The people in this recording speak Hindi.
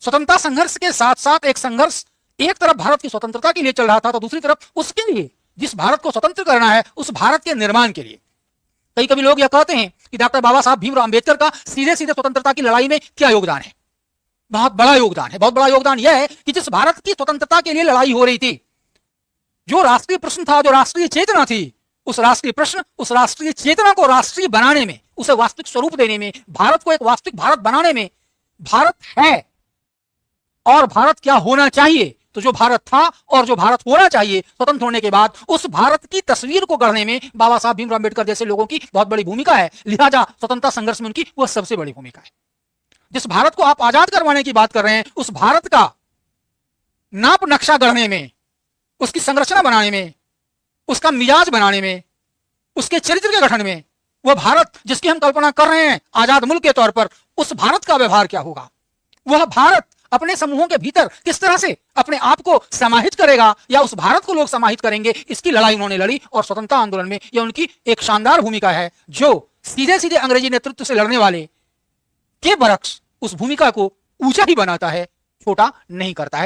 स्वतंत्रता संघर्ष के साथ साथ एक संघर्ष एक तरफ भारत की स्वतंत्रता के लिए चल रहा था तो दूसरी तरफ उसके लिए, जिस भारत को स्वतंत्र करना है उस भारत के निर्माण के लिए। कई कभी लोग यह कहते हैं कि डॉक्टर बाबा साहब भीमराव अंबेडकर का सीधे सीधे स्वतंत्रता की लड़ाई में क्या योगदान है। बहुत बड़ा योगदान है। बहुत बड़ा योगदान यह है कि जिस भारत की स्वतंत्रता के लिए लड़ाई हो रही थी, जो राष्ट्रीय प्रश्न था, जो राष्ट्रीय चेतना थी, उस राष्ट्रीय प्रश्न, उस राष्ट्रीय चेतना को राष्ट्रीय बनाने में, उसे वास्तविक स्वरूप देने में, भारत को एक वास्तविक भारत बनाने में, भारत है और भारत क्या होना चाहिए, तो जो भारत था और जो भारत होना चाहिए स्वतंत्र होने के बाद, उस भारत की तस्वीर को गढ़ने में बाबा साहब भीमराव अंबेडकर जैसे लोगों की बहुत बड़ी भूमिका है। लिहाजा स्वतंत्रता संघर्ष में उनकी वह सबसे बड़ी भूमिका है। जिस भारत को आप आजाद करवाने की बात कर रहे हैं, उस भारत का नाप नक्शा गढ़ने में, उसकी संरचना बनाने में, उसका मिजाज बनाने में, उसके चरित्र के गठन में, वह भारत जिसकी हम कल्पना कर रहे हैं आजाद मुल्क के तौर पर, उस भारत का व्यवहार क्या होगा, वह भारत अपने समूहों के भीतर किस तरह से अपने आप को समाहित करेगा या उस भारत को लोग समाहित करेंगे, इसकी लड़ाई उन्होंने लड़ी। और स्वतंत्रता आंदोलन में यह उनकी एक शानदार भूमिका है, जो सीधे सीधे अंग्रेजी नेतृत्व से लड़ने वाले के बरक्स उस भूमिका को ऊंचा ही बनाता है, छोटा नहीं करता है।